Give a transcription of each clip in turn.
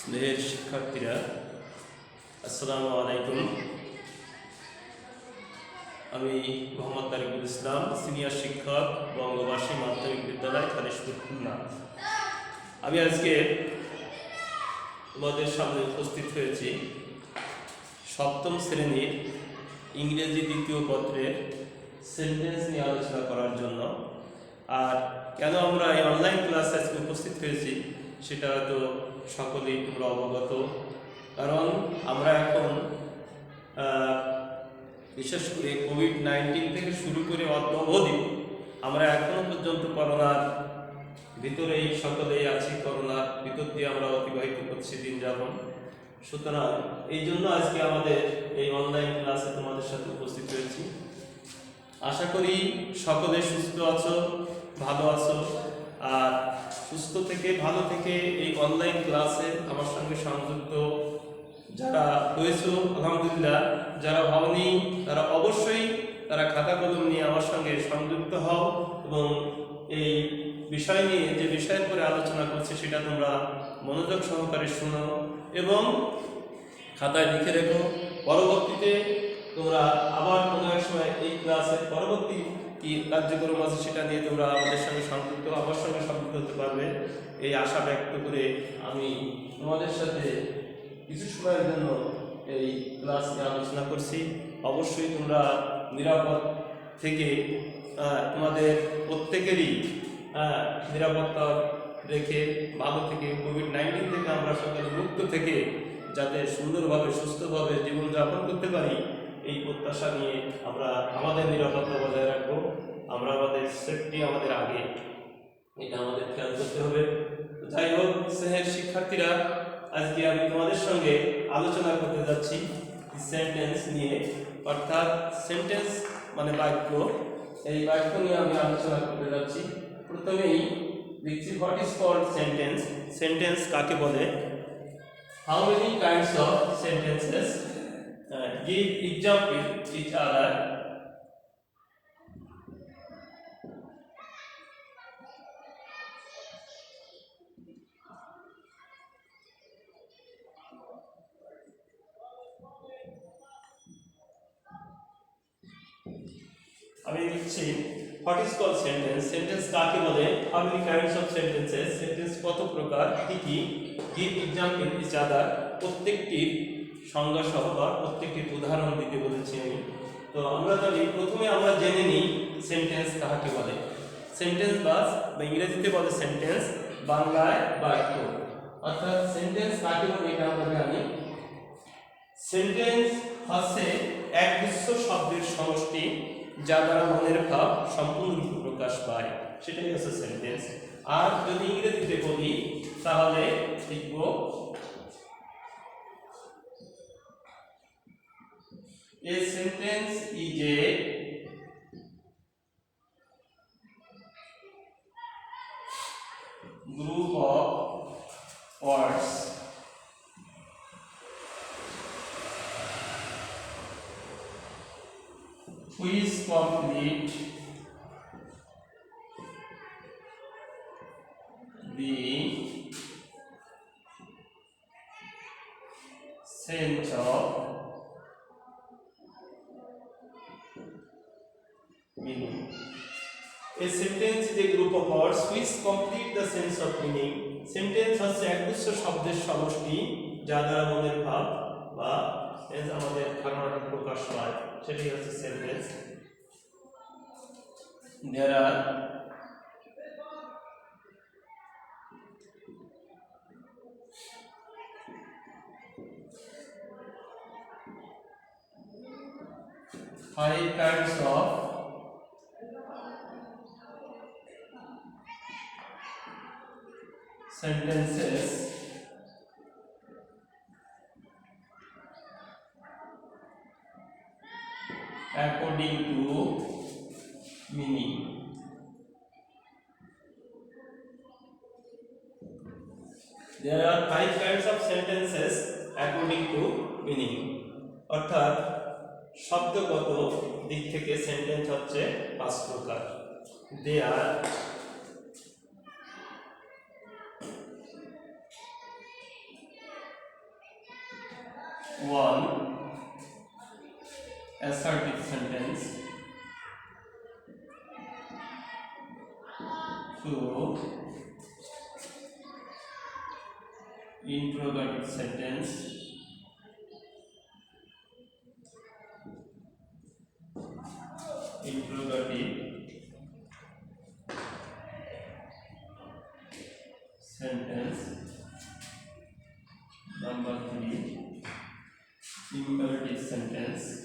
স্নেহের শিক্ষার্থীরা, আসসালামু আলাইকুম। আমি মোহাম্মদ তারিকুল ইসলাম, সিনিয়র শিক্ষক, বঙ্গবাসী মাধ্যমিক বিদ্যালয়, খালিশপুর, খুলনা। আমি আজকে তোমাদের সামনে উপস্থিত হয়েছি সপ্তম শ্রেণীর ইংরেজি দ্বিতীয় পত্রের সেন্টেন্স নিয়ে আলোচনা করার জন্য। আর কেন আমরা এই অনলাইন ক্লাসে আজকে উপস্থিত হয়েছি সেটা হয়তো সকলেই তোমরা অবগত। কারণ আমরা এখন বিশেষ করে কোভিড-19 থেকে শুরু করে অদ্যাবধি আমরা এখনো পর্যন্ত করোনার ভিতরেই সকলেই আছি, করোনার ভিতর দিয়ে আমরা অতিবাহিত করছি দিন যাপন। সুতরাং এই জন্য আজকে আমাদের এই অনলাইন ক্লাসে তোমাদের সাথে উপস্থিত হয়েছি। আশা করি সকলে সুস্থ আছো, ভালো আছো। আর সুস্থ থেকে ভালো থেকে এই অনলাইন ক্লাসে আমার সঙ্গে সংযুক্ত যারা হয়েছো আলহামদুলিল্লাহ, যারা হওনি তারা অবশ্যই তারা খাতা কলম নিয়ে আমার সঙ্গে সংযুক্ত হও এবং এই বিষয় নিয়ে যে বিষয়ের উপরে আলোচনা করছে সেটা তোমরা মনোযোগ সহকারে শোনো এবং খাতায় লিখে রেখো। পরবর্তীতে তোমরা আবার কোনো এক সময় এই ক্লাসের পরবর্তী কি কার্যক্রম আছে সেটা নিয়ে তোমরা আমাদের সঙ্গে সংযুক্ত আমার সঙ্গে সংযুক্ত হতে পারবে, এই আশা ব্যক্ত করে আমি তোমাদের সাথে কিছু সময়ের জন্য এই ক্লাস নিয়ে আলোচনা করছি। অবশ্যই তোমরা নিরাপদ থেকে তোমাদের প্রত্যেকেরই নিরাপত্তা রেখে ভালো থেকে কোভিড-19 থেকে আমরা সকলে মুক্ত থেকে যাতে সুন্দরভাবে সুস্থভাবে জীবনযাপন করতে পারি এই প্রত্যাশা নিয়ে আমরা আমাদের নিরাপত্তা বজায় রাখবো। আমরা আমাদের সেফটি আমাদের আগে, এটা আমাদের খেয়াল করতে হবে। যাই হোক, স্নেহের শিক্ষার্থীরা, আজকে আমি তোমাদের সঙ্গে আলোচনা করতে যাচ্ছি সেন্টেন্স নিয়ে, অর্থাৎ সেন্টেন্স মানে বাক্য। এই বাক্য নিয়ে আমি আলোচনা করতে যাচ্ছি। প্রথমেই লিখছি what is called sentence. Sentence কাকে বলে? How many kinds of sentences? Give example each other. আমি লিখছি what is called sentence. Sentence কাকে বলে? How many kinds of sentences? Sentence কত প্রকার, কি কি? গিভ এক্সাম্পল ইচ আদার, প্রত্যেকটির সংজ্ঞা সহ বা প্রত্যেকটির উদাহরণ দিতে বলেছি আমি। তো আমরা জানি, প্রথমে আমরা জেনে নিই সেন্টেন্স কাকে বলে। সেন্টেন্স বা ইংরেজিতে বলে সেন্টেন্স, বাংলায় বাক্য। অর্থাৎ সেন্টেন্স কাকে বলে এটা আমরা জানি। সেন্টেন্স হচ্ছে একগুচ্ছ শব্দের সমষ্টি যা দ্বারা মনের ভাব সম্পূর্ণরূপে প্রকাশ পায়, সেটাই হচ্ছে সেন্টেন্স। আর যদি ইংরেজিতে বলি তাহলে লিখব a sentence is a group of words which complete the sense of meaning. A sentence is a group of words which complete the sense of meaning. Sentence হচ্ছে একগুচ্ছ শব্দের সমষ্টি যা দ্বারা মনের ভাব বা আমাদের ধারণাটা প্রকাশ পায়, সেটাই হচ্ছে sentence. There are 5 kinds of sentences according to meaning. There are 5 kinds of sentences according to meaning. অর্থাৎ শব্দগত দিক থেকে সেন্টেন্স হচ্ছে 5 প্রকার। They are to interrogative sentence number 3 imperative sentence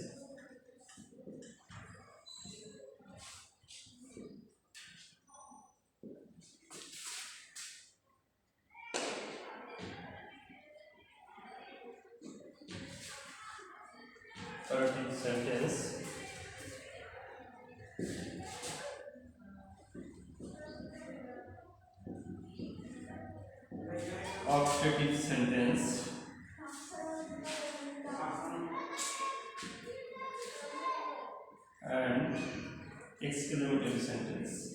operative sentence and exclamatory sentence.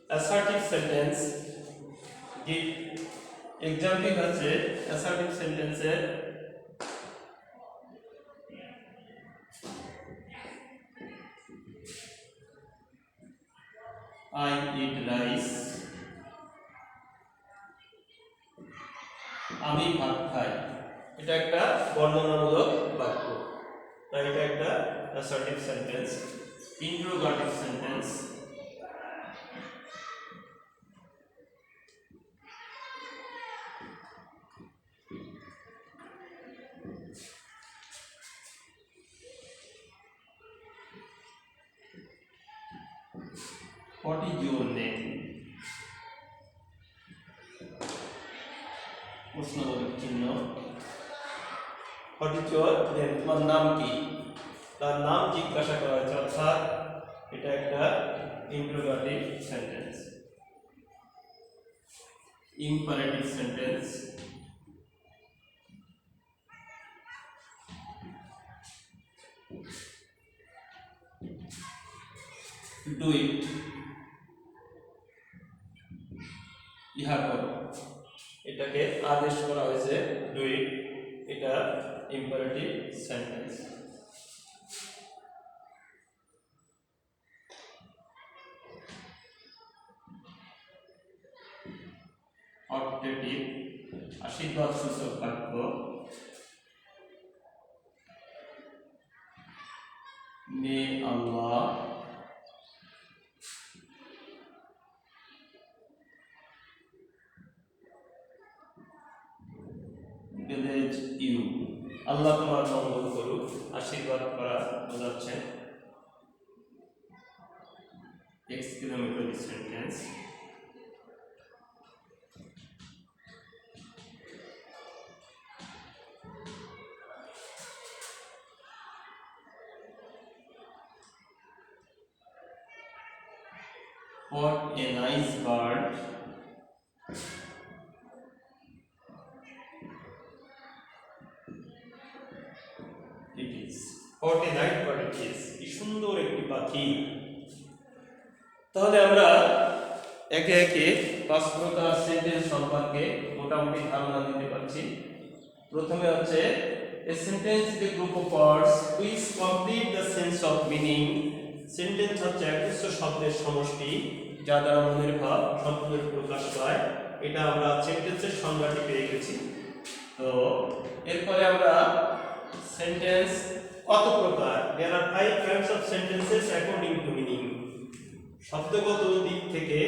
Assertive sentence की example হচ্ছে assertive sentence এর I eat rice আমি ভাত খাই এটা একটা বর্ণনামূলক বাক্য তাই এটা একটা assertive sentence interrogative sentence What is your name? প্রশ্নবোধক চিহ্ন What is your name? তোমার নাম কি? তার নাম জিজ্ঞাসা করা হয়েছে অর্থাৎ এটা একটা interrogative sentence. Imperative sentence Do it ইহা করো এটাকে আদেশ করা হয়েছে ডু ইট এটা ইম্পারেটিভ সেন্টেন্স অপটেটিভ আশীর্বাদ সূচক বাক্য মে আল্লাহ bless you আল্লাহ তোমার মঙ্গল করুক আশীর্বাদ করা বোঝাচ্ছে exclamatory sentence What a nice bird it is. What a nice bird it is. কি সুন্দর একটি পাখি তাহলে আমরা একে একে পাঁচ প্রকার সেন্টেন্স সম্পর্কে মোটামুটি ধারণা দিতে পারছি প্রথমে হচ্ছে a sentence is a group of words which complete the sense of meaning sentence হচ্ছে একগুচ্ছ শব্দের সমষ্টি যা দ্বারা মনের ভাব সম্পূর্ণ প্রকাশ পায় এটা আমরা সেন্টেন্সের সংজ্ঞাটি পেয়ে গেছি তো এরপরে আমরা সেন্টেন্স কত প্রকার there are 5 kinds of sentences according to meaning শব্দগত দিক থেকে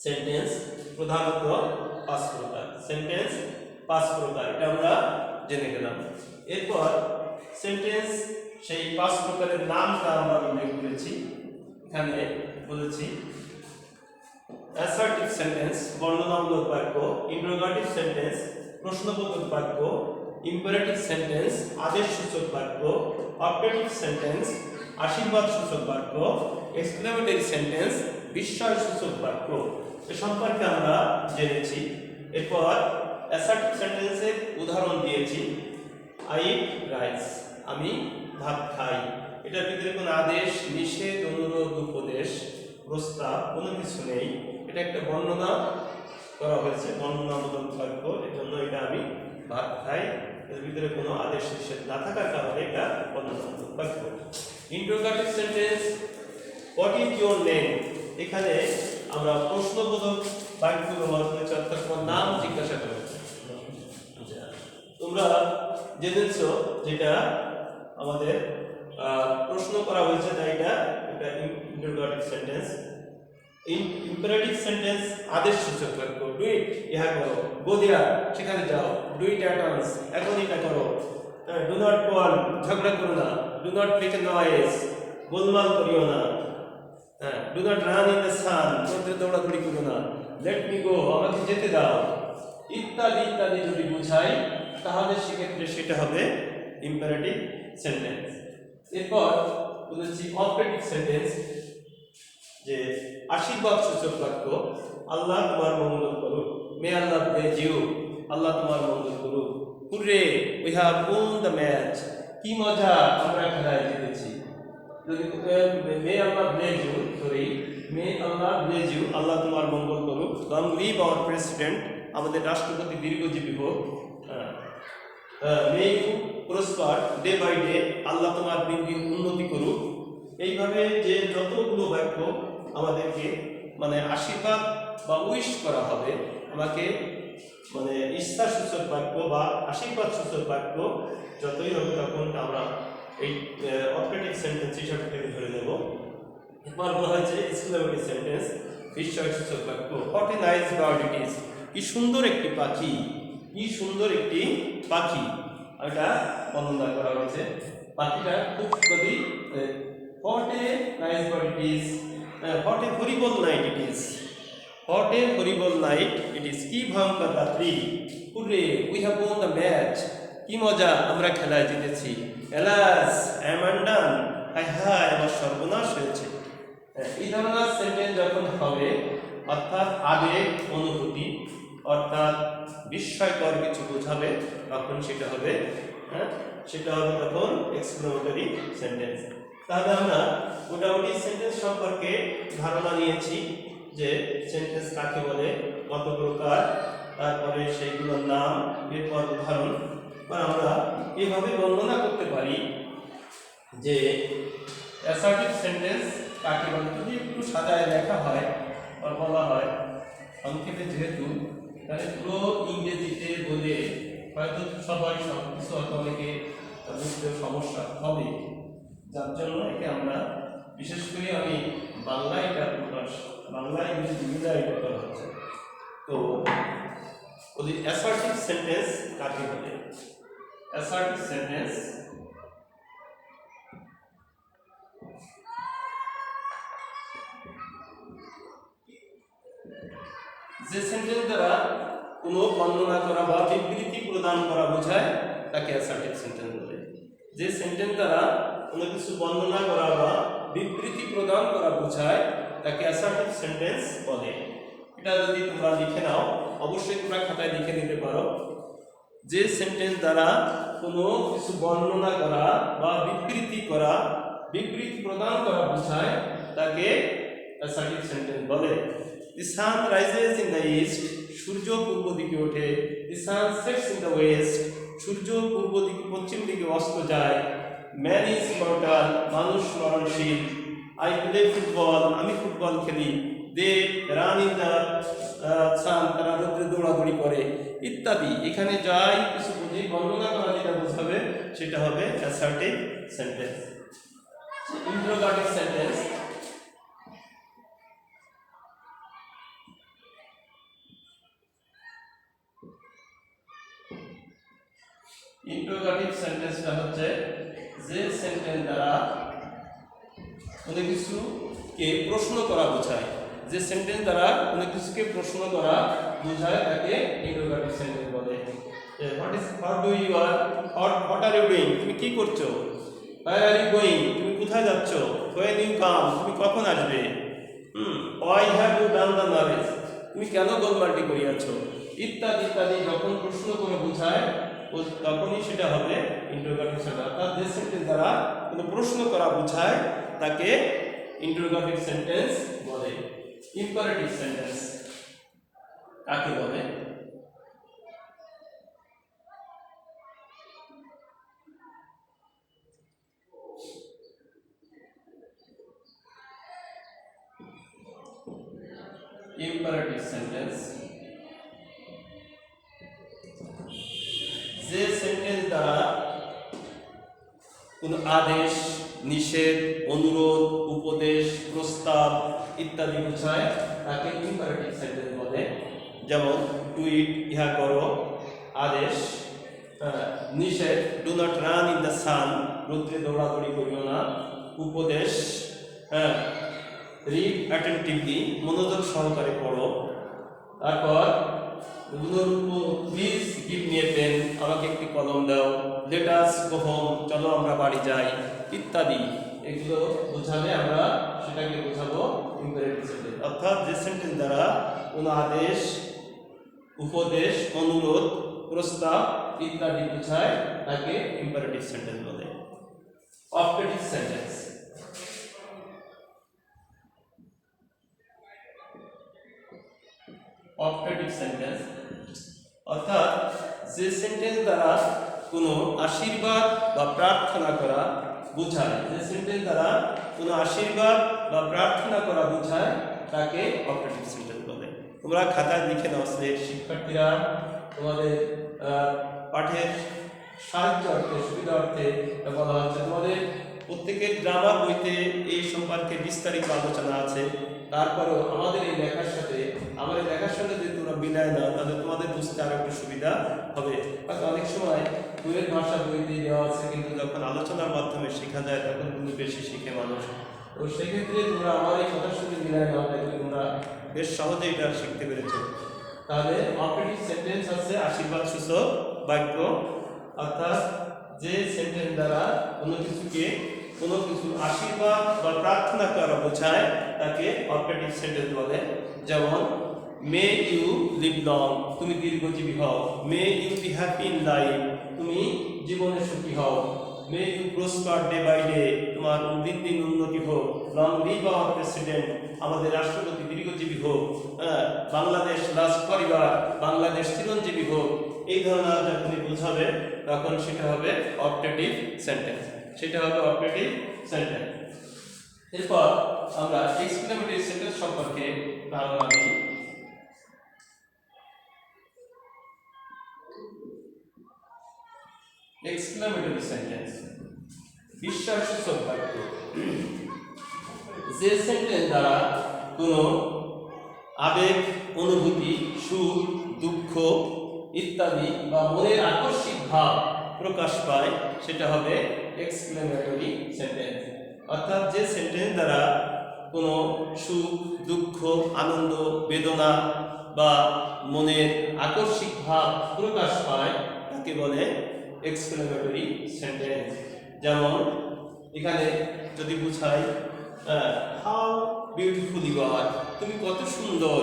সেন্টেন্স প্রধানত 5 প্রকার সেন্টেন্স 5 প্রকার এটা আমরা জেনে গেলাম এরপর সেন্টেন্স সেই 5 প্রকারের নামটা আমরা উল্লেখ করেছি এখানে বলেছি অ্যাসার্টিভ সেন্টেন্স বর্ণনামূলক বাক্য ইন্টারোগেটিভ সেন্টেন্স প্রশ্নবোধক বাক্য ইম্পারেটিভ সেন্টেন্স আদেশসূচক বাক্য অপটেটিভ সেন্টেন্স আশীর্বাদসূচক বাক্য এক্সক্লেমেটরি সেন্টেন্স বিস্ময়সূচক বাক্য এ সম্পর্কে আমরা জেনেছি এরপর অ্যাসার্টিভ সেন্টেন্সের উদাহরণ দিয়েছি আই ইট রাইস আমি ভাত খাই এটার ভিতরে কোনো আদেশ নিষেধ অনুরোধ উপদেশ প্রস্তাব কোনো কিছু নেই, এটা একটা বর্ণনা করা হয়েছে, বর্ণনামূলক বাক্য, এর জন্য এটা আমি ভাত খাই, এর ভিতরে কোনো আদেশ নিষেধ না থাকার কারণে এটা বর্ণনামূলক বাক্য। Interrogative sentence, what is your name, এখানে আমরা প্রশ্নবোধক বাক্যগুলো মাধ্যমে অর্থাৎ তোমার নাম জিজ্ঞাসা করা হচ্ছে। তোমরা জেনেছো যেটা আমাদের প্রশ্ন করা হয়েছে, তাই এটা ইন্টারোগেটিভ সেন্টেন্স। ইম্পারেটিভ সেন্টেন্স আদেশসূচক বাক্য, ডু ইট, ইহা করো, গো দেয়ার, সেখানে যাও, ডু ইট অ্যাট ওয়ান্স, এখন এটা করো, ডু নট কল, ঝগড়া করো না, do not make a noise, গোলমাল করিও না, do not run in the sun, রোদে দৌড়াদৌড়ি করো না, লেট মি গো, আমাকে যেতে দাও, ইত্যাদি ইত্যাদি যদি বোঝাই তাহলে সেক্ষেত্রে সেটা হবে ইম্পারেটিভ সেন্টেন্স। এরপর বলেছি অপারেটিভ সেন্টেন্স, যে আশীর্বাদ সূচক বাক্য, আল্লাহ তোমার মঙ্গল করুক, মে আল্লাহ ব্লেস ইউ, আল্লাহ তোমার মঙ্গল করুক, hurray we have won the match, কি মজা আমরা খেলায় জিতেছি। যদি may Allah bless you, sorry, may Allah bless you, Allah তোমার মঙ্গল করুক, লং লিভ আওয়ার প্রেসিডেন্ট, আমাদের রাষ্ট্রপতি দীর্ঘজীবী হোক, may you prosper day by day, Allah তোমার দিন দিন উন্নতি করুক। এইভাবে যে যতগুলো বাক্য আমাদেরকে মানে আশীর্বাদ বা উইশ করা হবে, আমাকে মানে ইচ্ছাসূচক বাক্য বা আশীর্বাদ সূচক বাক্য যতই হবে তখন আমরা এই অপারেটিভ সেন্টেন্স হিসাবে ধরে নেব। এরপর বলা হয়েছে এক্সক্লেমেটরি সেন্টেন্স, বিস্ময়সূচক বাক্য, what a nice bird it is, কি সুন্দর একটি পাখি, কি সুন্দর একটি পাখি, এটা বর্ণনা করা হয়েছে। পাখিটা খুব যদি what a nice bird it is, what a horrible night it is, what a horrible night it is, কি ভয়ঙ্কর রাত্রি, hurray we have won the match, কি মজা আমরা খেলায় জিতেছি, এলাস আই এম আনডান, হায় হায় আমার সর্বনাশ হয়েছে। এই ধরনের সেন্টেন্স যখন হবে, অর্থাৎ আবেগ অনুভূতি অর্থাৎ বিস্ময়কর কিছু বোঝাবে, তখন সেটা হবে তখন এক্সক্লেমেটরি সেন্টেন্স। তাহলে আমরা মোটামুটি সেন্টেন্স সম্পর্কে ধারণা নিয়েছি, যে সেন্টেন্স কাকে বলে, কত প্রকার, তারপরে সেইগুলোর নাম, এরপর উদাহরণ। আমরা এইভাবে বর্ণনা করতে পারি যে অ্যাসার্টিভ সেন্টেন্স কাকে বলে, যদি একটু সাজায় লেখা হয় বা বলা হয় সংক্ষেপে, যেহেতু তাহলে পুরো ইংরেজিতে বলে হয়তো সবাই সব কিছু হয়তো অনেকে বুঝতে সমস্যা হবে, যার জন্য একে আমরা বিশেষ করে আমি বাংলায় এটা প্রকাশ, বাংলায় ইংরেজি মিলায় এটা করা হচ্ছে। তো ওই অ্যাসার্টিভ সেন্টেন্স কাকে বলে, অ্যাসার্টিভ সেন্টেন্স যে সেন্টেন্স দ্বারা কোনো বর্ণনা করা বা বিবৃতি প্রদান করা বোঝায় তাকে অ্যাসার্টিভ সেন্টেন্স বলে। যে সেন্টেন্স দ্বারা কোনো কিছু বর্ণনা করা বা বিবৃতি প্রদান করা বোঝায় তাকে অ্যাসার্টিভ সেন্টেন্স বলে। এটা যদি তোমরা লিখে নাও, অবশ্যই তোমরা খাতায় লিখে নিতে পারো। যে সেন্টেন্স দ্বারা কোনো কিছু বর্ণনা করা বা বিবৃতি প্রদান করা বোঝায় তাকে অ্যাসার্টিভ সেন্টেন্স বলে। The sun rises in the east, সূর্য পূর্ব দিকে ওঠে। The sun sets in the west, সূর্য পূর্ব দিকে পশ্চিম দিকে অস্ত যায়। Man is mortal, মানুষ মরণশীল। I play football, আমি ফুটবল খেলি। They run in the sun, তারা রোদে দৌড়াদৌড়ি করে, ইত্যাদি। এখানে যাই কিছু বুঝি বর্ণনা করা যেটা বোঝাবে সেটা হবে assertive sentence. Interrogative sentence, interrogative সেন্টেন্সটা হচ্ছে যে সেন্টেন্স দ্বারা কোনো কিছুকে প্রশ্ন করা বোঝায়। যে সেন্টেন্স দ্বারা কোনো কিছুকে প্রশ্ন করা বোঝায় তাকে ইন্টারোগেটিভ সেন্টেন্স বলে। হোয়াট আর ইউ ডুইং, তুমি কি করছো? হোয়ার আর ইউ গোয়িং, তুমি কোথায় যাচ্ছ? হোয়েন ইউ কাম, তুমি কখন আসবে? Why have you done the marriage, তুমি কেন গোলমালটি করিয়াছ? ইত্যাদি ইত্যাদি যখন প্রশ্ন করে বোঝায় তখনই সেটা হবে ইন্টারোগেটিভ সেন্টেন্স। অর্থাৎ যে সেন্টেন্স দ্বারা কোনো প্রশ্ন করা বোঝায় তাকে ইন্টারোগেটিভ সেন্টেন্স বলে। ইম্পারেটিভ সেন্টেন্স কাকে বলে? ইম্পারেটিভ সেন্টেন্স যে সেন্টেন্স দ্বারা কোন আদেশ, নিষেধ, অনুরোধ, উপদেশ, প্রস্তাব ইত্যাদি বোঝায় তাকে ইম্পারেটিভ সেন্টেন্স বলে। যেমন টু ইট, ইহা করো, আদেশ। নিষেধ, do not run in the sun, রৌদ্রে দৌড়াদৌড়ি করিও না। উপদেশ, রিড অ্যাটেন্টিভলি, মনোযোগ সহকারে পড়ো। তারপর please give me a pen, আমাকে একটি কলম দাও। লেট আস গো হোম, চলো আমরা বাড়ি যাই, ইত্যাদি। এগুলো বোঝালে আমরা সেটাকে বোঝাবো ইম্পারেটিভ সেন্টেন্স। অর্থাৎ যে সেন্টেন্স দ্বারা কোনো আদেশ, উপদেশ, অনুরোধ, প্রস্তাব ইত্যাদি বোঝায় তাকে ইম্পারেটিভ সেন্টেন্স বলে। অপটেটিভ সেন্টেন্স অপটেটিভ সেন্টেন্স অর্থাৎ যে সেন্টেন্স দ্বারা কোনো আশীর্বাদ বা প্রার্থনা করা বোঝায়, যে সেন্টেন্স দ্বারা কোনো আশীর্বাদ বা প্রার্থনা করা বোঝায় তাকে অপটেটিভ সেন্টেন্স বলে। তোমরা খাতায় লিখে নাও, শিক্ষার্থীরা তোমাদের পাঠের সাহায্যার্থে, সুবিধার্থে বলা হচ্ছে। তোমাদের প্রত্যেকের গ্রামার বইতে এই সম্পর্কে বিস্তারিত আলোচনা আছে। তারপরেও আমাদের এই লেখার সাথে যদি তোমরা মিলায় নাও তাহলে তোমাদের বুঝতে আরো একটু সুবিধা হবে। অনেক সময় বইয়ের ভাষা বইতে দেওয়া আছে, কিন্তু যখন আলোচনার মাধ্যমে শেখা যায় তখন কিন্তু বেশি শিখে মানুষ। তো সেক্ষেত্রে তোমরা আমার এই কথার সাথে মিলায় নাও, তাহলে তোমরা বেশ সহজে এটা শিখতে পেরেছো। তাহলে অপটেটিভ সেন্টেন্স হচ্ছে আশীর্বাদ সূচক বাক্য, অর্থাৎ যে সেন্টেন্স দ্বারা কোনো কিছু আশীর্বাদ বা প্রার্থনা করা বোঝায় তাকে অপটেটিভ সেন্টেন্স বলে। যেমন মে ইউ লিভ লং, তুমি দীর্ঘজীবী হও। May you be happy in life, তুমি জীবনে সুখী হও। May you prosper day by day, তোমার দিন দিন উন্নতি হোক। লং লিভ আওয়ার প্রেসিডেন্ট, আমাদের রাষ্ট্রপতি দীর্ঘজীবী হোক। বাংলাদেশ রাজ পরিবার, বাংলাদেশ চিরঞ্জীবী হোক। এই ধরনের যখন বোঝাবে তখন সেটা হবে অপটেটিভ সেন্টেন্স। এরপর আমরা এক্সক্লেমেটরি সেন্টেন্স সম্পর্কে ধারণা নিই। এক্সক্লেমেটরি সেন্টেন্স বিস্ময়সূচক বাক্য, যে সেন্টেন্স দ্বারা কোনো আবেগ, অনুভূতি, সুখ, দুঃখ ইত্যাদি বা মনের আকস্মিক ভাব প্রকাশ পায় সেটা হবে এক্সক্লেমেটরি সেন্টেন্স। অর্থাৎ যে সেন্টেন্স দ্বারা কোনো সুখ, দুঃখ, আনন্দ, বেদনা বা মনের আকস্মিক ভাব প্রকাশ পায় তাকে বলে এক্সক্লেমেটরি সেন্টেন্স। যেমন এখানে যদি বুঝাই হাউ বিউটিফুল ইউ আর, তুমি কত সুন্দর।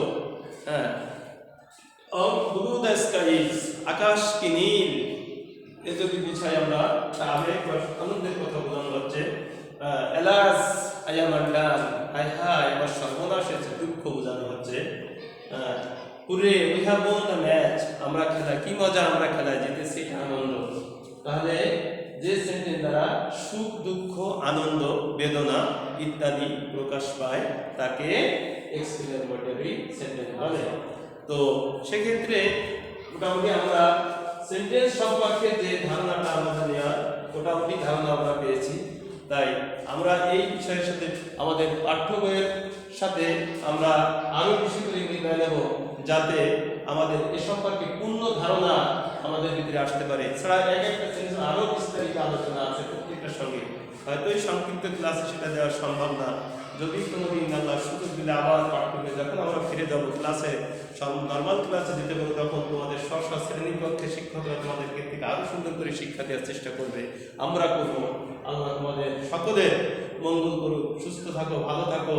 ব্লু দ্য স্কাইজ, আকাশ কি নীল। এ যদি বুঝাই আমরা আবেগ বা আনন্দের কথা বোঝানো হচ্ছে। এলাস আই এম আন্ডান, হায় হায় আমার সর্বনাশ হয়েছে, দুঃখ বোঝানো হচ্ছে। পুরে we have won the match, আমরা খেলা কি মজা, আমরা খেলায় জিতেছি, এটা আনন্দ। তাহলে যে সেন্টেন্স দ্বারা সুখ, দুঃখ, আনন্দ, বেদনা ইত্যাদি প্রকাশ পায় তাকে এক্সক্লেমেটরি সেন্টেন্স বলে। তো সেক্ষেত্রে মোটামুটি আমরা সেন্টেন্স সম্পর্কে যে ধারণাটা আমাদের নেওয়ার মোটামুটি ধারণা আমরা পেয়েছি। তাই আমরা এই বিষয়ের সাথে আমাদের পাঠ্য বইয়ের সাথে আমরা আরো বেশি করে মিলিয়ে নেব, যাতে আমাদের এ সম্পর্কে পূর্ণ ধারণা আমাদের ভিতরে আসতে পারে। এছাড়া এক একটা সেন্টেন্স আরো বিস্তারিত আলোচনা আছে প্রত্যেকটার সঙ্গে, হয়তো এই সংক্ষিপ্ত ক্লাসে সেটা দেওয়া সম্ভব না। যদি কোনোদিন আল্লাহ সুযোগ দিলে আবার পাঠ্যক্রমে যখন আমরা ফিরে যাব ক্লাসে, নর্মাল ক্লাসে যেতে পারবো, তখন তোমাদের স্ব শ্রেণীর পক্ষে শিক্ষকরা তোমাদেরকে থেকে আরো সুন্দর করে শিক্ষা দেওয়ার চেষ্টা করবে, আমরা করব। আল্লাহ তোমাদের সকলের মঙ্গল করুক। সুস্থ থাকো, ভালো থাকো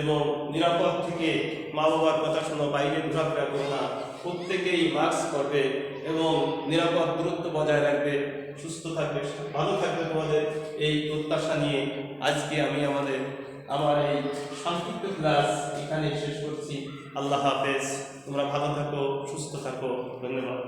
এবং নিরাপদ থেকে মা বাবার কথা শোনো, বাইরে ঘোরাফেরা করো না, প্রত্যেকেই মাস্ক পরবে এবং নিরাপদ দূরত্ব বজায় রাখবে, সুস্থ থাকবে, ভালো থাকবে। তোমাদের এই প্রত্যাশা নিয়ে আজকে আমি আমাদের আমার এই সংক্ষিপ্ত ক্লাস এখানে শেষ করছি। আল্লাহ হাফেজ। তোমরা ভালো থাকো, সুস্থ থাকো। ধন্যবাদ।